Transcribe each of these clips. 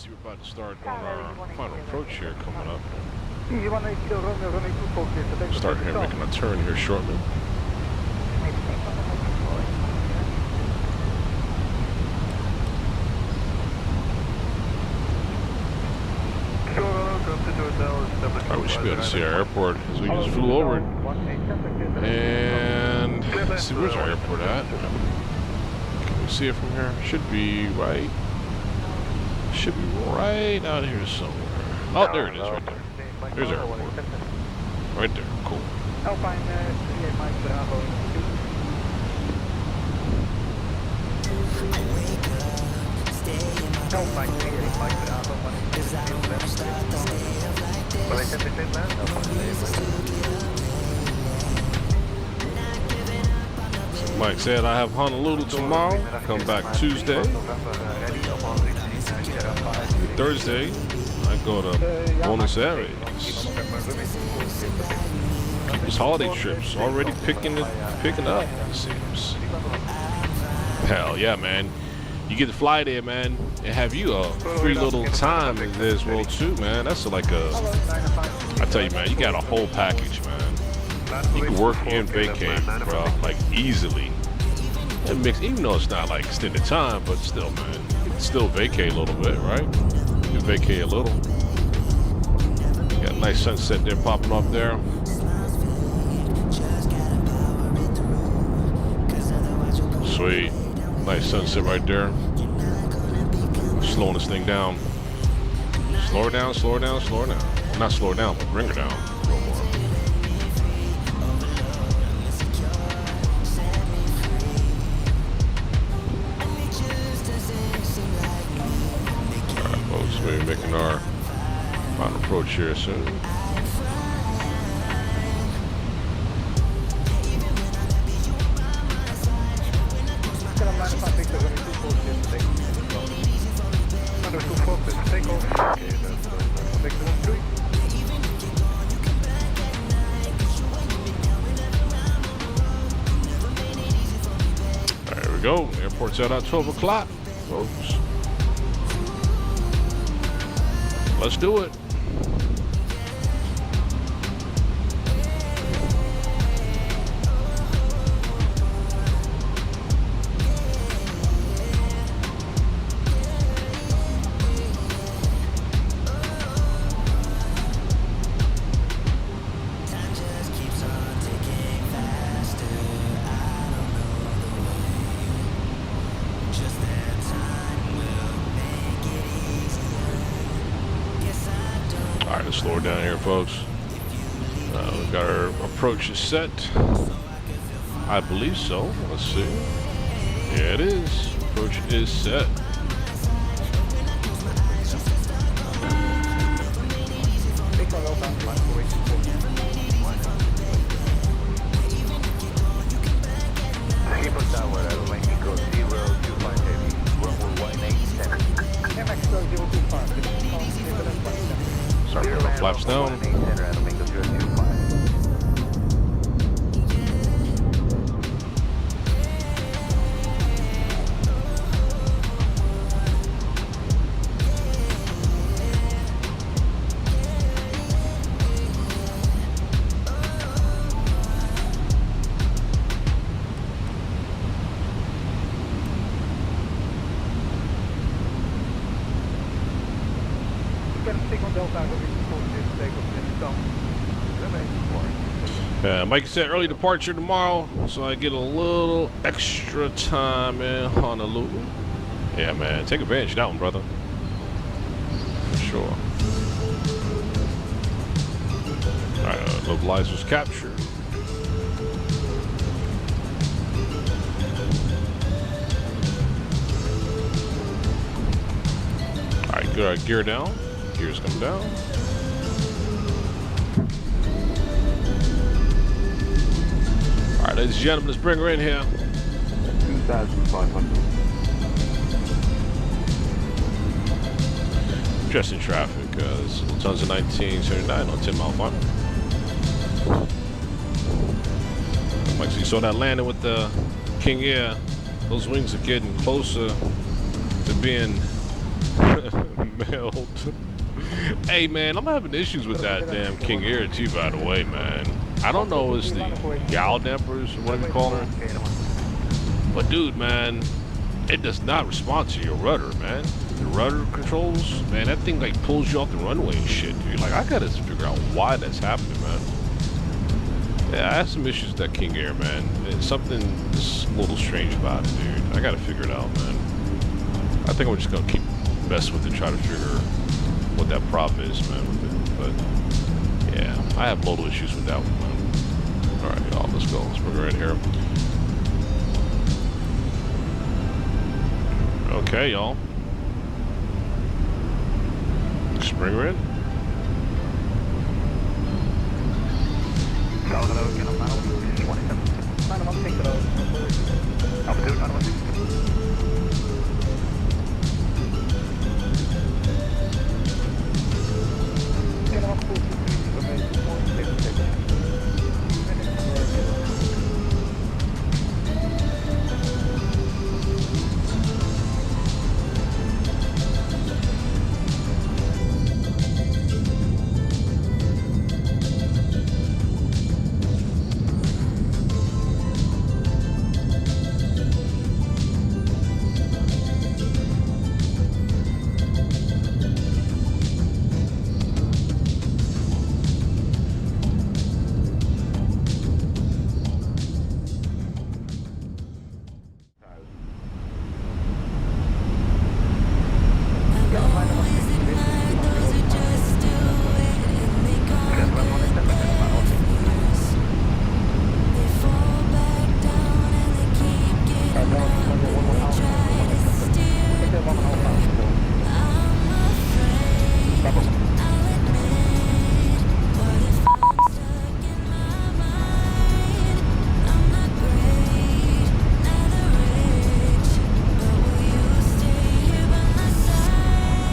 we're about to start on our final approach here coming up. Start here, making a turn here shortly. Alright, we should be able to see our airport as we just flew over it. And let's see, where's our airport at? Can we see it from here? Should be right out here somewhere. Oh, there it is, right there. There's our airport. Right there, cool. Mike said I have Honolulu tomorrow, come back Tuesday. Thursday, I go to Buenos Aires. These holiday trips already picking up, it seems. Hell yeah, man. You get to fly there, man, and have you a free little time in this world too, man. That's like I tell you, man, you got a whole package, man. You can work and vacate, bro, like easily. It makes, even though it's not like extended time, but still, man, you can still vacate a little bit, right? You can vacate a little. Got a nice sunset there popping up there. Sweet. Nice sunset right there. Slowing this thing down. Slow her down, slow her down, slow her down. Not slow her down, but bring her down a little more. Alright, folks, we're making our final approach here soon. There we go. Airport's out at 12 o'clock, folks. Let's do it. Alright, let's slow her down here, folks. We've got our approach is set. I believe so. Let's see. Yeah, it is. Approach is set. Start putting our flaps down. Mike said early departure tomorrow, so I get a little extra time in Honolulu. Yeah, man, take advantage of that one, brother. For sure. Alright, localizers captured. Alright, good. Right, gear down. Gears come down. Alright, ladies and gentlemen, let's bring her in here. 2,500. Just in traffic, tons of 1979 on 10 mile final. Like, so you saw that landing with the King Air. Those wings are getting closer to being mailed. Hey man, I'm having issues with that damn King Air too, by the way, man. I don't know if it's the gal dampers or whatever you call it. But dude, man, it does not respond to your rudder, man. The rudder controls, man, that thing like pulls you off the runway and shit, dude. Like I gotta figure out why that's happening, man. Yeah, I have some issues with that King Air, man. It's something just a little strange about it, dude. I gotta figure it out, man. I think I'm just gonna keep messing with it, try to figure what that problem is, man, with it. But yeah, I have modal issues with that one, man. All right, y'all, let's go. Let's bring her in here. Okay, y'all. Just bring her in.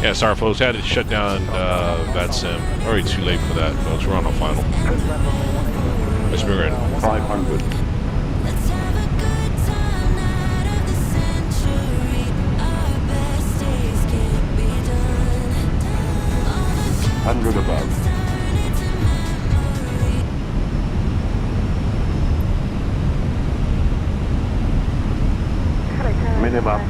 Yeah, sorry folks, had to shut down that sim. Already too late for that, folks. We're on the final. Let's bring her in. 500. Hundred above. Minimum